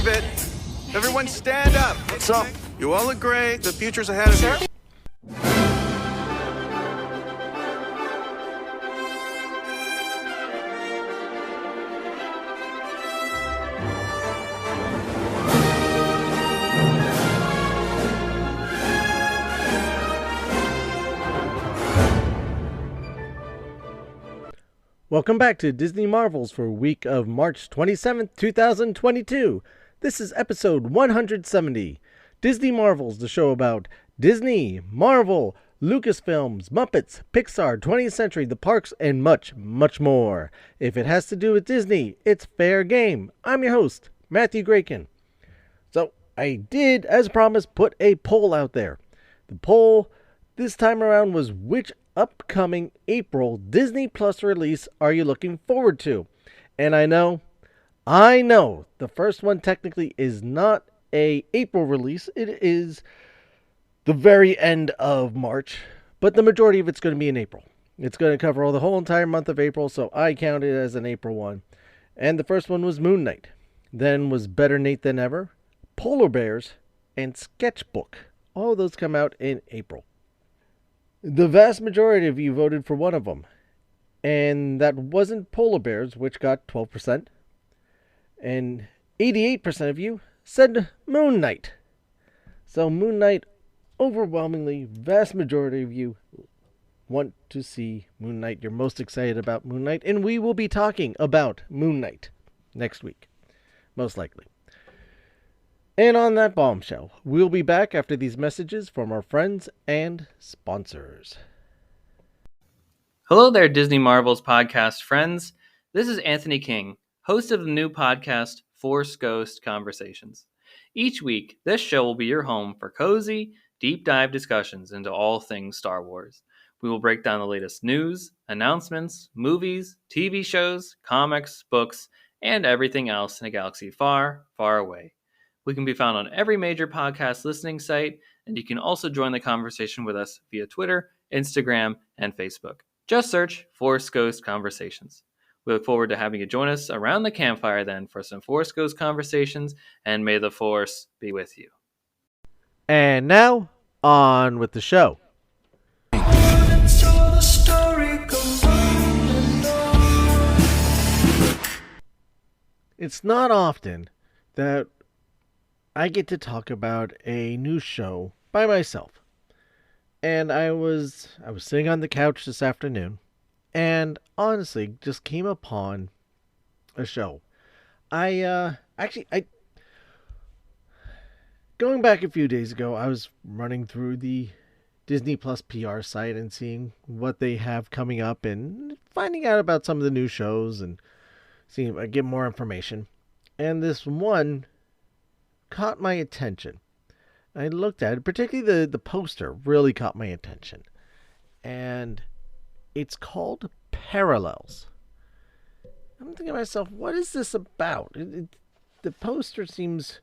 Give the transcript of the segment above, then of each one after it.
move it. Everyone stand up. So, you all agree the future's ahead of you. Welcome back to Disney Marvels for week of March 27th, 2022. This is episode 170. Disney Marvels, the show about Disney, Marvel, Lucasfilms, Muppets, Pixar, 20th Century, the parks, and much, much more. If it has to do with Disney, it's fair game. I'm your host, Matthew Graykin. So, I did, as promised, put a poll out there. The poll this time around was which upcoming April Disney Plus release are you looking forward to? And I know, the first one technically is not a April release. It is the very end of March, but the majority of it's going to be in April. It's going to cover the whole entire month of April, so I count it as an April one. And the first one was Moon Knight. Then was Better Nate Than Ever, Polar Bears, and Sketchbook. All of those come out in April. The vast majority of you voted for one of them, and that wasn't Polar Bears, which got 12%, and 88% of you said Moon Knight. So Moon Knight, overwhelmingly, vast majority of you want to see Moon Knight. You're most excited about Moon Knight, and we will be talking about Moon Knight next week, most likely. And on that bombshell, we'll be back after these messages from our friends and sponsors. Hello there, Disney Marvels podcast friends. This is Anthony King, host of the new podcast, Force Ghost Conversations. Each week, this show will be your home for cozy, deep dive discussions into all things Star Wars. We will break down the latest news, announcements, movies, TV shows, comics, books, and everything else in a galaxy far, far away. We can be found on every major podcast listening site, and you can also join the conversation with us via Twitter, Instagram, and Facebook. Just search Force Ghost Conversations. We look forward to having you join us around the campfire then for some Force Ghost Conversations, and may the Force be with you. And now, on with the show. It's not often that I get to talk about a new show by myself. And I was sitting on the couch this afternoon and honestly just came upon a show. I going back a few days ago, I was running through the Disney Plus PR site and seeing what they have coming up and finding out about some of the new shows and seeing if I get more information. And this one caught my attention. I looked at it, particularly the poster really caught my attention. And it's called Parallels. I'm thinking to myself, what is this about? The poster seems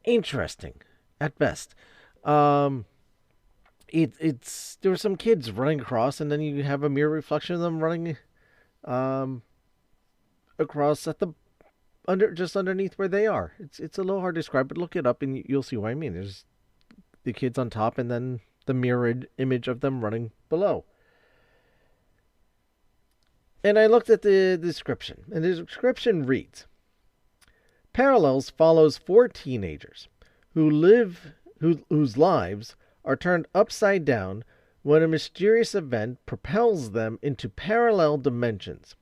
interesting at best. It's there were some kids running across, and then you have a mirror reflection of them running across at the just underneath where they are. It's a little hard to describe, but look it up and you'll see what I mean. There's the kids on top and then the mirrored image of them running below. And I looked at the description, and the description reads, Parallels follows 4 teenagers whose lives are turned upside down when a mysterious event propels them into parallel dimensions.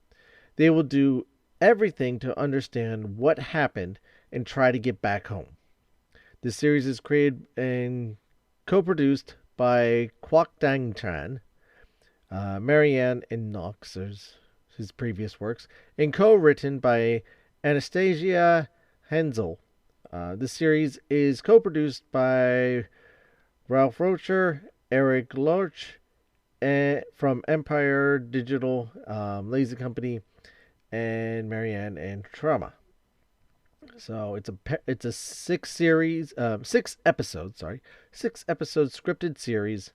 They will do everything to understand what happened and try to get back home. The series is created and co-produced by Kwok Dang Chan, Marianne and Knox, his previous works, and co-written by Anastasia Hensel. The series is co-produced by Ralph Rocher, Eric Loach, from Empire Digital, Lazy Company, and Marianne and Trauma. So it's a 6 episode scripted series.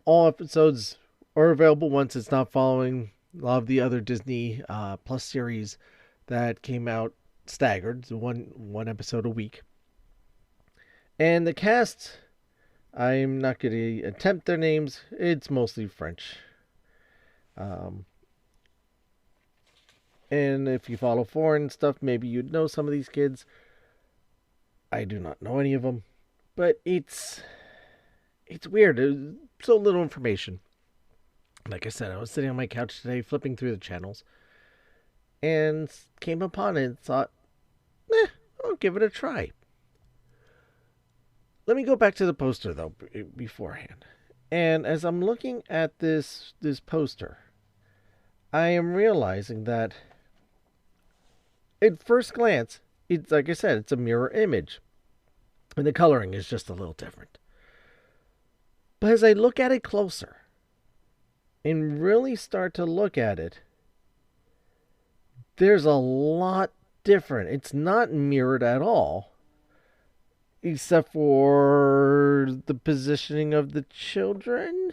All episodes are available once. It's not following a lot of the other Disney Plus series that came out staggered, one episode a week. And the cast, I'm not going to attempt their names. It's mostly French. And if you follow foreign stuff, maybe you'd know some of these kids. I do not know any of them, but it's weird. There's so little information. Like I said, I was sitting on my couch today, flipping through the channels, and came upon it and thought, I'll give it a try. Let me go back to the poster though beforehand. And as I'm looking at this poster, I am realizing that at first glance, it's like I said, it's a mirror image. And the coloring is just a little different. But as I look at it closer and really start to look at it, there's a lot different. It's not mirrored at all, except for the positioning of the children,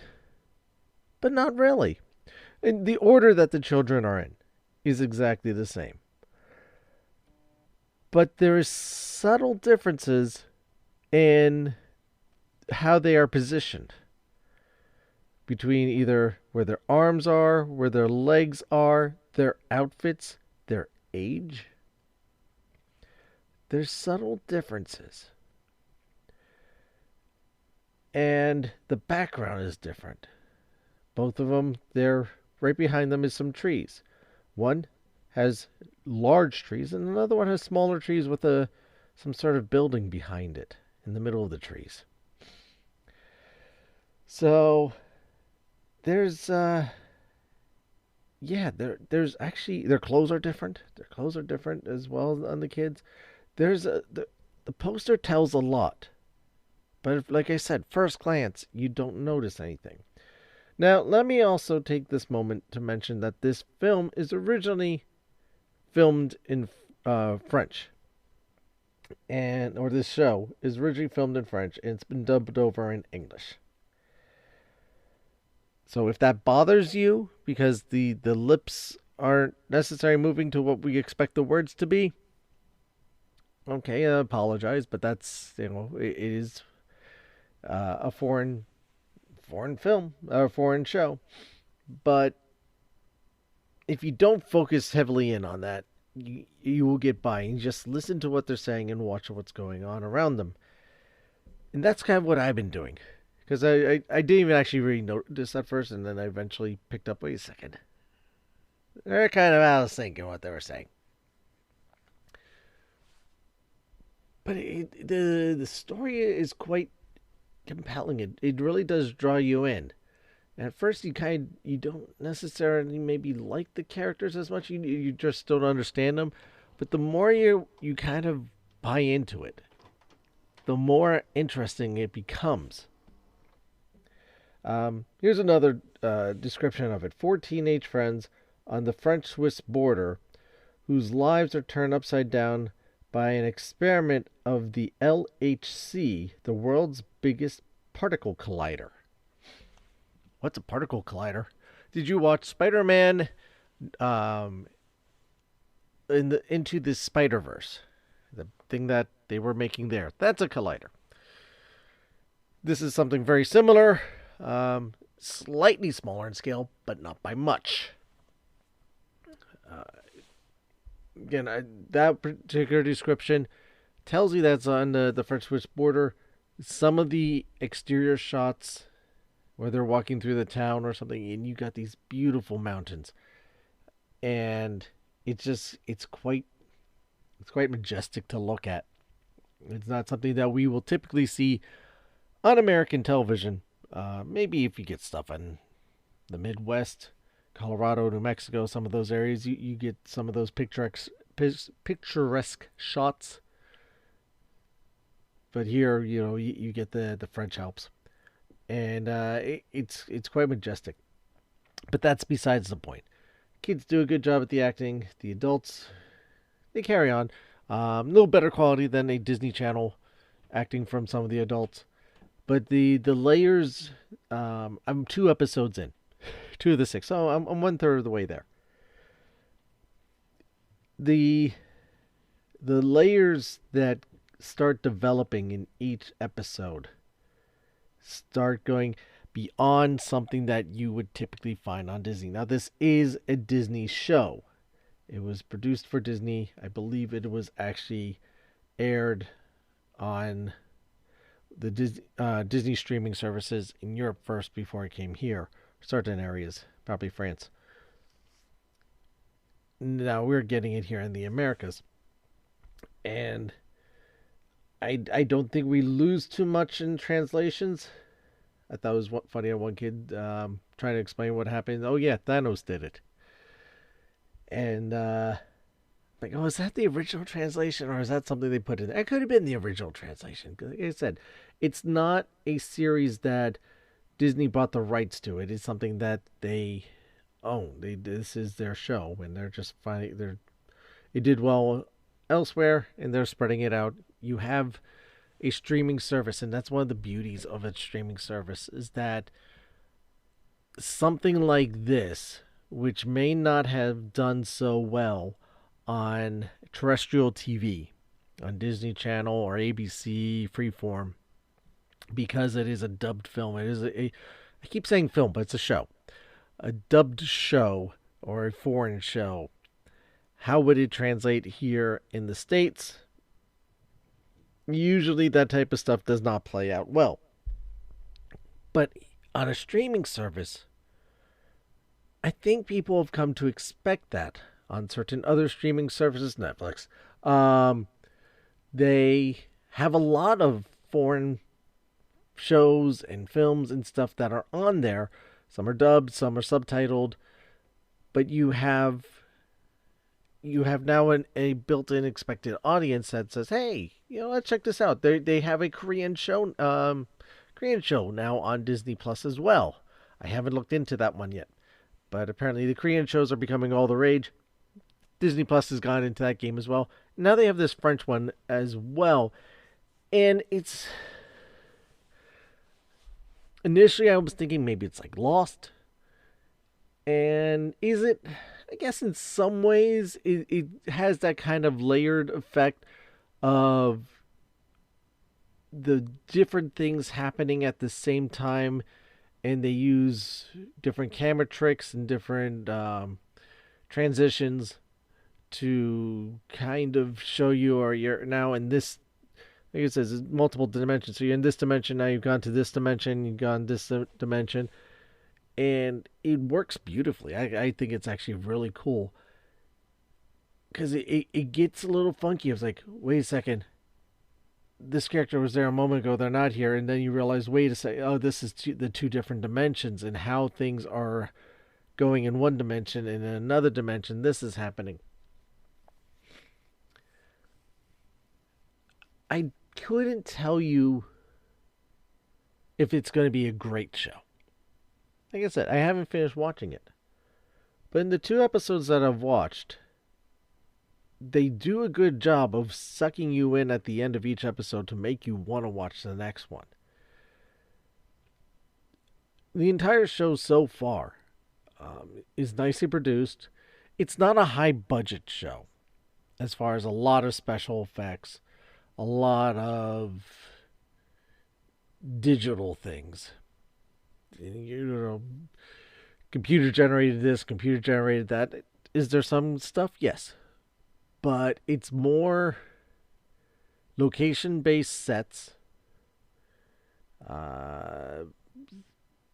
but not really. And the order that the children are in is exactly the same. But there is subtle differences in how they are positioned between either where their arms are, where their legs are, their outfits, their age. There's subtle differences. And the background is different. Both of them, they're right behind them is some trees. One has large trees, and another one has smaller trees with some sort of building behind it in the middle of the trees. So there's there's actually their clothes are different. Their clothes are different as well on the kids. The poster tells a lot, but like I said, first glance you don't notice anything. Now let me also take this moment to mention that this film is originally filmed in French, or this show is originally filmed in French, and it's been dubbed over in English. So if that bothers you, because the lips aren't necessarily moving to what we expect the words to be, okay, I apologize, but that's, it is a foreign film, or foreign show. But if you don't focus heavily in on that, you will get by and just listen to what they're saying and watch what's going on around them. And that's kind of what I've been doing. Because I didn't even actually really notice at first, and then I eventually picked up, wait a second. They're kind of out of sync in what they were saying. But the story is quite compelling. It really does draw you in. And at first you don't necessarily maybe like the characters as much. You just don't understand them. But the more you kind of buy into it, the more interesting it becomes. Here's another description of it. 4 teenage friends on the French-Swiss border whose lives are turned upside down by an experiment of the LHC, the world's biggest particle collider. What's a particle collider? Did you watch Spider-Man Into the Spider-Verse? The thing that they were making there. That's a collider. This is something very similar. Slightly smaller in scale, but not by much. Again, that particular description tells you that's on the French-Swiss border. Some of the exterior shots where they're walking through the town or something, and you got these beautiful mountains, and it's quite majestic to look at. It's not something that we will typically see on American television. Maybe if you get stuff in the Midwest, Colorado, New Mexico, some of those areas, you get some of those picturesque shots. But here, you get the French Alps, and it's quite majestic. But that's besides the point. Kids do a good job at the acting. The adults, they carry on. A little better quality than a Disney Channel acting from some of the adults. But the layers, I'm 2 episodes in. 2 of the 6. So I'm 1/3 of the way there. The the layers that start developing in each episode start going beyond something that you would typically find on Disney. Now, this is a Disney show. It was produced for Disney. I believe it was actually aired on the Disney streaming services in Europe first before it came here. Certain areas, probably France. Now we're getting it here in the Americas. And I don't think we lose too much in translations. I thought it was funny. One kid trying to explain what happened. Oh yeah, Thanos did it. And like, oh, is that the original translation or is that something they put in? It could have been the original translation. Like I said, it's not a series that Disney bought the rights to. It is something that they own. This is their show, and they're just finding it did well elsewhere, and they're spreading it out. You have a streaming service, and that's one of the beauties of a streaming service is that something like this, which may not have done so well on terrestrial TV, on Disney Channel or ABC Freeform, because it is a dubbed film. It is I keep saying film, but it's a show. A dubbed show or a foreign show. How would it translate here in the States? Usually that type of stuff does not play out well. But on a streaming service, I think people have come to expect that on certain other streaming services, Netflix. They have a lot of foreign shows and films and stuff that are on there. Some are dubbed, some are subtitled, but you have now a built-in expected audience that says, "Hey, let's check this out." They have a Korean show now on Disney Plus as well. I haven't looked into that one yet, but apparently the Korean shows are becoming all the rage. Disney Plus has gone into that game as well. Now they have this French one as well, and it's initially I was thinking maybe it's like Lost, and is it? I guess in some ways it has that kind of layered effect of the different things happening at the same time, and they use different camera tricks and different transitions to kind of show you, or you're now in this, like it says, multiple dimensions. So you're in this dimension, now you've gone to this dimension, you've gone this dimension. And it works beautifully. I think it's actually really cool. Because it gets a little funky. It's like, wait a second. This character was there a moment ago. They're not here. And then you realize, wait a second. Oh, this is the two different dimensions. And how things are going in one dimension. And in another dimension, this is happening. I couldn't tell you if it's going to be a great show. Like I said, I haven't finished watching it. But in the 2 episodes that I've watched, they do a good job of sucking you in at the end of each episode to make you want to watch the next one. The entire show so far is nicely produced. It's not a high budget show as far as a lot of special effects, a lot of digital things. Computer generated this, computer generated that. Is there some stuff? Yes. But it's more location based sets,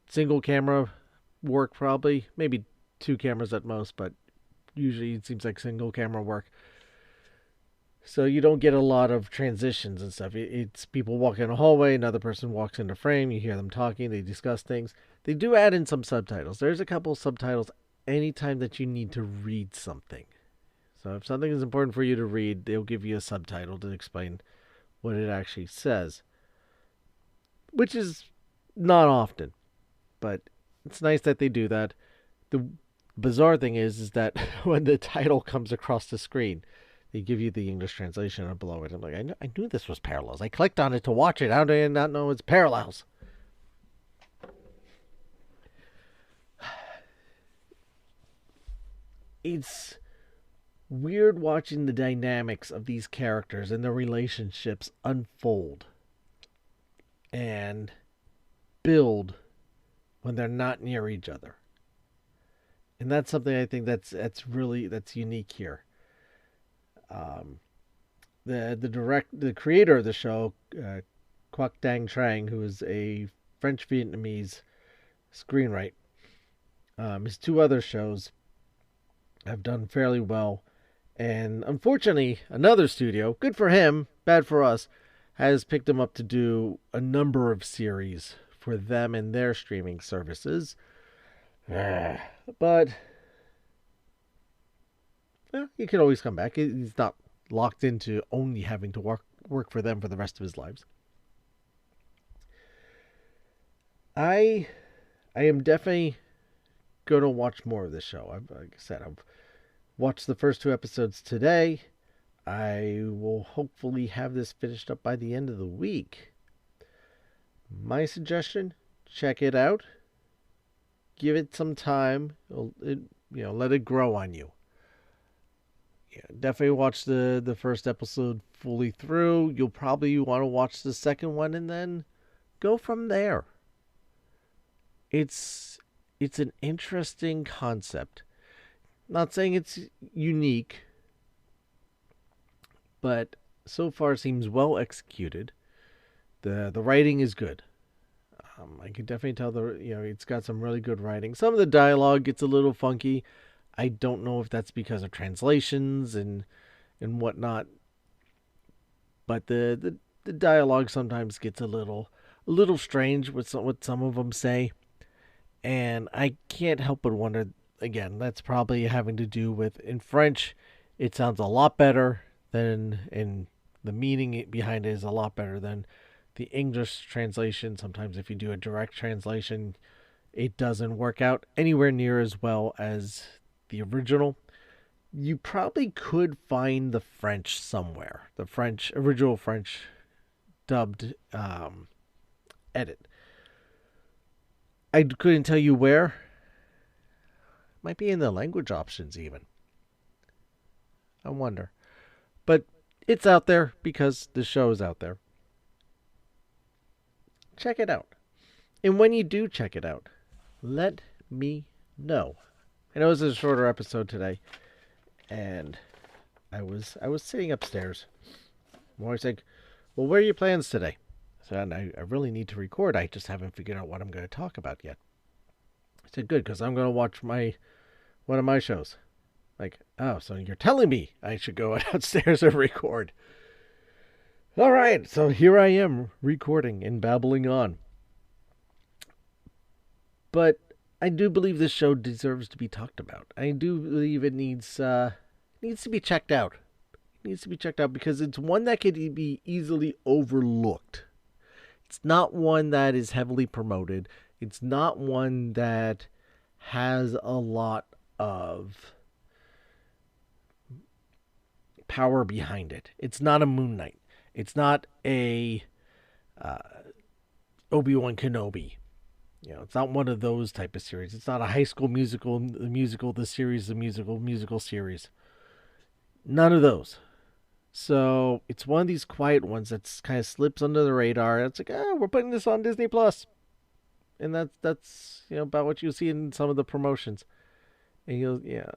single camera work, probably maybe 2 cameras at most, but usually it seems like single camera work. So you don't get a lot of transitions and stuff. It's people walking in a hallway, another person walks into frame, you hear them talking, they discuss things. They do add in some subtitles. There's a couple of subtitles anytime that you need to read something. So if something is important for you to read, they'll give you a subtitle to explain what it actually says. Which is not often, but it's nice that they do that. The bizarre thing is that when the title comes across the screen, they give you the English translation below it. I'm like, I knew this was Parallels. I clicked on it to watch it. How did I not know it's Parallels? weird watching the dynamics of these characters and their relationships unfold and build when they're not near each other. And that's something I think that's unique here. The creator of the show, Quoc Dang Trang, who is a French Vietnamese screenwriter, his two other shows have done fairly well, and unfortunately, another studio, good for him, bad for us, has picked him up to do a number of series for them and their streaming services. But he can always come back. He's not locked into only having to work for them for the rest of his lives. I am definitely going to watch more of this show. Like I said, I've watched the first 2 episodes today. I will hopefully have this finished up by the end of the week. My suggestion, check it out. Give it some time. Let it grow on you. Yeah, definitely watch the first episode fully through. You'll probably want to watch the second one and then go from there. It's an interesting concept. Not saying it's unique, but so far it seems well executed. The writing is good. I can definitely tell it's got some really good writing. Some of the dialogue gets a little funky. I don't know if that's because of translations and whatnot, but the dialogue sometimes gets a little strange with what some of them say, and I can't help but wonder. Again, that's probably having to do with, in French, it sounds a lot better than, in the meaning behind it is a lot better than the English translation. Sometimes if you do a direct translation, it doesn't work out anywhere near as well as the original. You probably could find the French somewhere, the original French dubbed edit. I couldn't tell you where. Might be in the language options even. I wonder. But it's out there because the show is out there. Check it out. And when you do check it out, let me know. I know it was a shorter episode today, and I was sitting upstairs. I'm always like, well, where are your plans today? So I really need to record. I just haven't figured out what I'm going to talk about yet. I said, good, because I'm going to watch one of my shows. Like, oh, so you're telling me I should go downstairs and record. All right, so here I am recording and babbling on. But I do believe this show deserves to be talked about. I do believe it needs to be checked out. It needs to be checked out because it's one that could be easily overlooked. It's not one that is heavily promoted. It's not one that has a lot of power behind it. It's not a Moon Knight. It's not a Obi-Wan Kenobi. It's not one of those type of series. It's not a High School Musical, the series, the musical series. None of those. So it's one of these quiet ones that kind of slips under the radar. It's like, we're putting this on Disney Plus, and that's about what you see in some of the promotions. And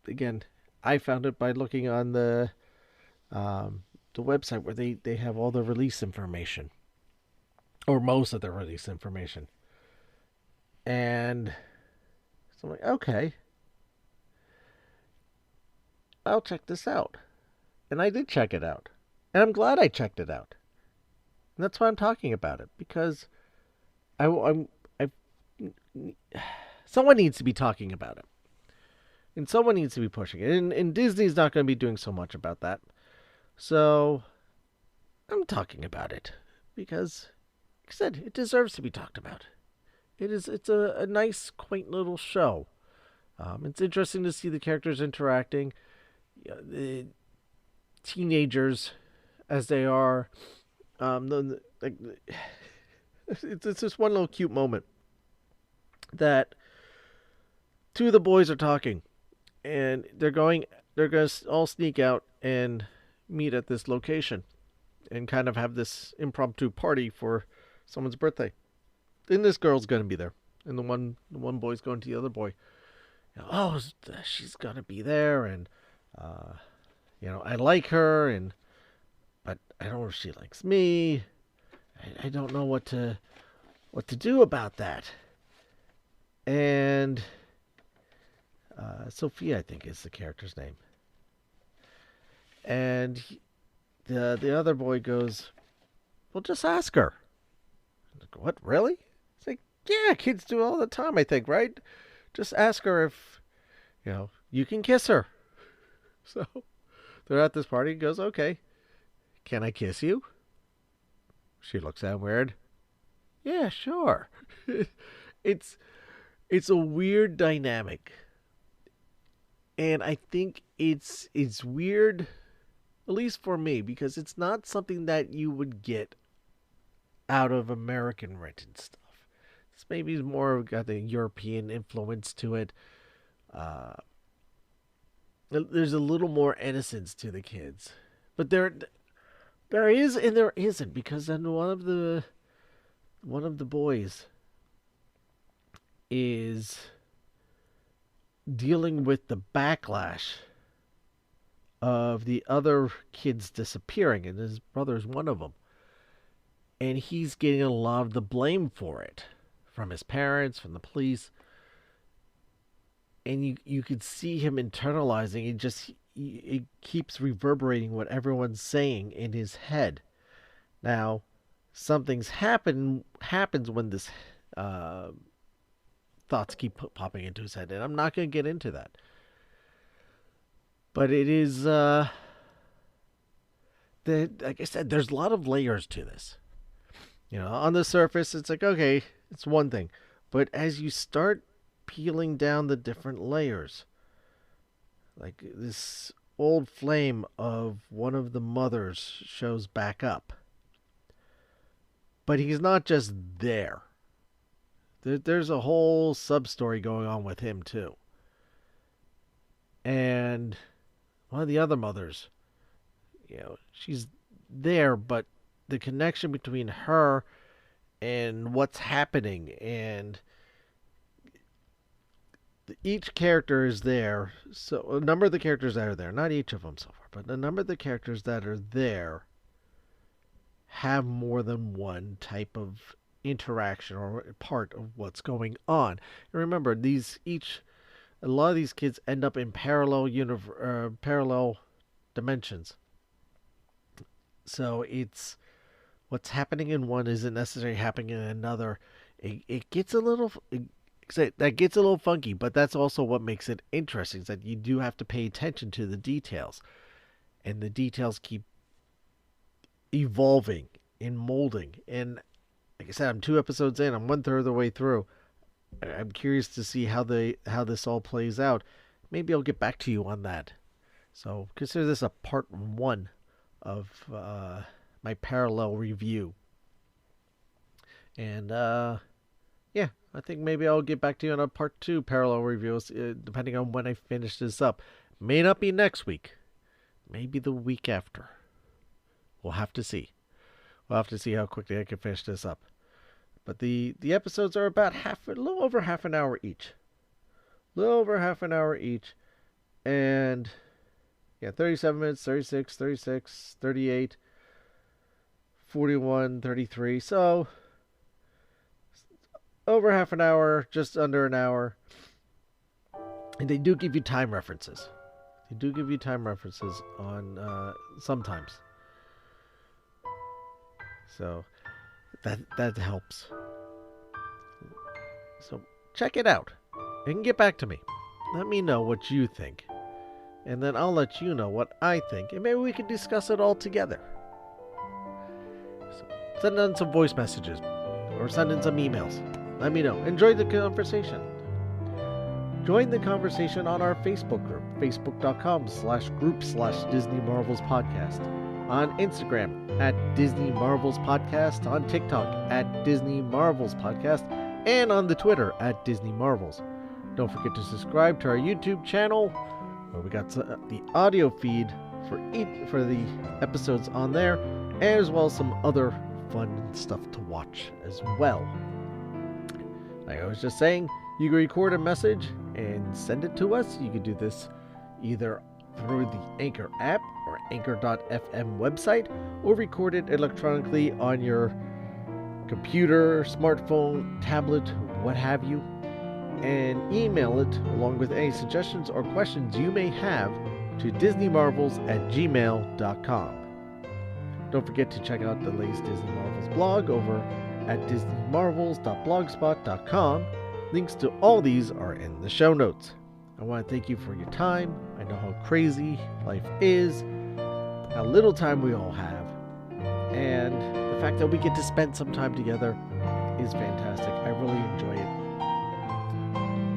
again, I found it by looking on the website where they have all the release information, or most of the release information. And so I'm like, okay, I'll check this out. And I did check it out. And I'm glad I checked it out. And that's why I'm talking about it. Because someone needs to be talking about it. And someone needs to be pushing it. And Disney's not going to be doing so much about that. So I'm talking about it. Because, like I said, it deserves to be talked about. It's a nice, quaint little show. It's interesting to see the characters interacting. The teenagers, as they are, it's just one little cute moment that two of the boys are talking, and they're going they're going to all sneak out and meet at this location and kind of have this impromptu party for someone's birthday. And this girl's going to be there. And the one boy's going to the other boy. Oh, she's going to be there. And, I like her. But I don't know if she likes me. I don't know what to do about that. And Sophia, I think, is the character's name. And the other boy goes, well, just ask her. I'm like, what, really? It's like, yeah, kids do it all the time, I think, right? Just ask her if, you can kiss her. So they're at this party and goes, okay, can I kiss you? She looks at him weird. Yeah, sure. It's a weird dynamic. And I think it's weird, at least for me, because it's not something that you would get out of American written stuff. This maybe is more got the European influence to it. There's a little more innocence to the kids, but there is and there isn't, because then one of the boys is dealing with the backlash of the other kids disappearing, and his brother's one of them. And he's getting a lot of the blame for it from his parents, from the police. And you could see him internalizing. It keeps reverberating what everyone's saying in his head. Now, something's happens when this thoughts keep popping into his head, and I'm not going to get into that. But it is, like I said, there's a lot of layers to this. On the surface, it's like, okay, it's one thing. But as you start peeling down the different layers, like this old flame of one of the mothers shows back up. But he's not just there. There's a whole sub-story going on with him, too. And one of the other mothers, she's there, but the connection between her and what's happening, and each character is there. So a number of the characters that are there, not each of them so far, but a number of the characters that are there have more than one type of interaction or part of what's going on. And remember, a lot of these kids end up in parallel dimensions. So it's what's happening in one isn't necessarily happening in another. It gets a little funky, but that's also what makes it interesting, is that you do have to pay attention to the details, and the details keep evolving and molding. And like I said, I'm 2 episodes in. I'm 1/3 of the way through. I'm curious to see how this all plays out. Maybe I'll get back to you on that. So consider this a part 1 of my parallel review. And yeah, I think maybe I'll get back to you on a part 2 parallel review, depending on when I finish this up. May not be next week. Maybe the week after. We'll have to see. We'll have to see how quickly I can finish this up. But the episodes are about a little over half an hour each. And yeah, 37 minutes, 36, 36, 38, 41, 33. So over half an hour, just under an hour. And they do give you time references. On sometimes. So that helps. So check it out and get back to me. Let me know what you think. And then I'll let you know what I think. And maybe we can discuss it all together. So send in some voice messages or send in some emails. Let me know. Enjoy the conversation. Join the conversation on our Facebook group, facebook.com/group/Disney Marvels Podcast. On Instagram @Disney Marvels Podcast, on TikTok @Disney Marvels Podcast, and on the Twitter @Disney Marvels. Don't forget to subscribe to our YouTube channel. where we got the audio feed for the episodes on there, as well as some other fun stuff to watch as well. Like I was just saying, you can record a message and send it to us. You can do this either through the Anchor app or Anchor.fm website, or record it electronically on your computer, smartphone, tablet, what have you, and email it along with any suggestions or questions you may have to disneymarvels@gmail.com. Don't forget to check out the latest Disney Marvels blog over at disneymarvels.blogspot.com. Links to all these are in the show notes. I want to thank you for your time. I know how crazy life is, how little time we all have, and the fact that we get to spend some time together is fantastic. I really enjoy it.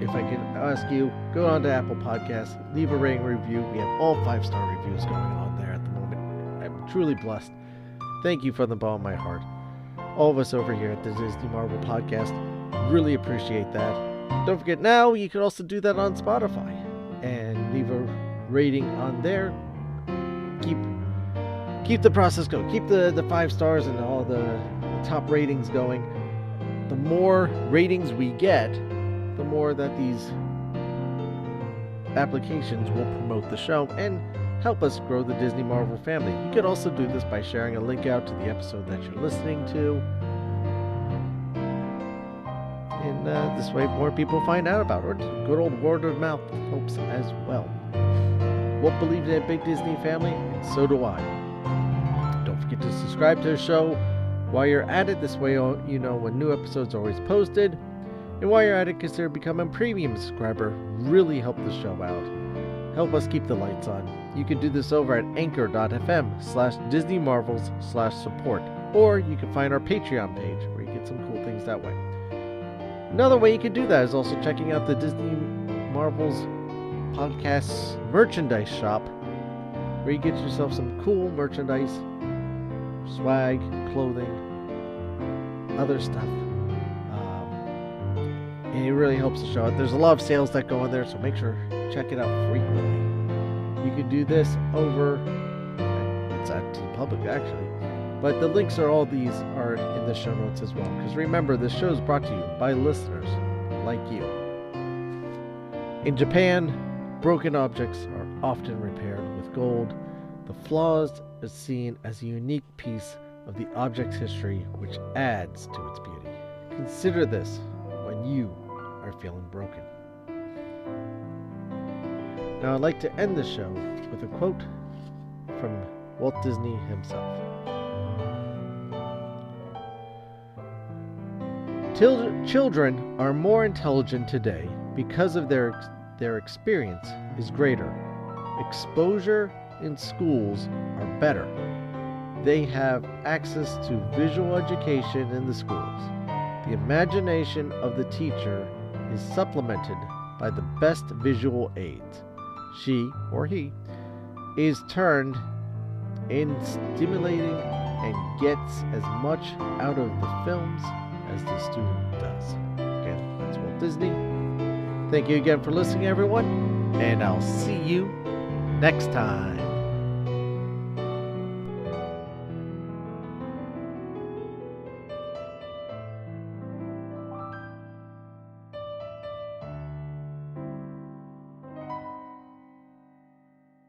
If I can ask you, go on to Apple Podcasts, leave a rating review. We have all 5-star reviews going on there at the moment. I'm truly blessed. Thank you from the bottom of my heart. All of us over here at the Disney Marvel Podcast really appreciate that. Don't forget, now you can also do that on Spotify and leave a rating on there. Keep the process going. Keep the 5 stars and all the top ratings going. The more ratings we get, the more that these applications will promote the show and help us grow the Disney Marvel family. You could also do this by sharing a link out to the episode that you're listening to. And this way more people find out about it. Good old word of mouth helps as well. Walt believes in a big Disney family, and so do I. Don't forget to subscribe to the show while you're at it. This way you know when new episodes are always posted. And while you're at it, consider becoming a premium subscriber. Really help the show out. Help us keep the lights on. You can do this over at anchor.fm/DisneyMarvels/support. Or you can find our Patreon page where you get some cool things that way. Another way you can do that is also checking out the Disney Marvels Podcasts merchandise shop, where you get yourself some cool merchandise, swag, clothing, other stuff. And it really helps the show out. There's a lot of sales that go in there, so make sure to check it out frequently. You can do this over, it's at TeePublic actually, but the links all these are in the show notes as well. Because remember, this show is brought to you by listeners like you. In Japan, broken objects are often repaired with gold. The flaws is seen as a unique piece of the object's history, which adds to its beauty. Consider this when you are feeling broken. Now I'd like to end the show with a quote from Walt Disney himself. Children are more intelligent today because of their experience is greater. Exposure in schools are better. They have access to visual education in the schools. The imagination of the teacher is supplemented by the best visual aids. She, or he, is turned in stimulating and gets as much out of the films as the student does. Again, that's Walt Disney. Thank you again for listening, everyone, and I'll see you next time.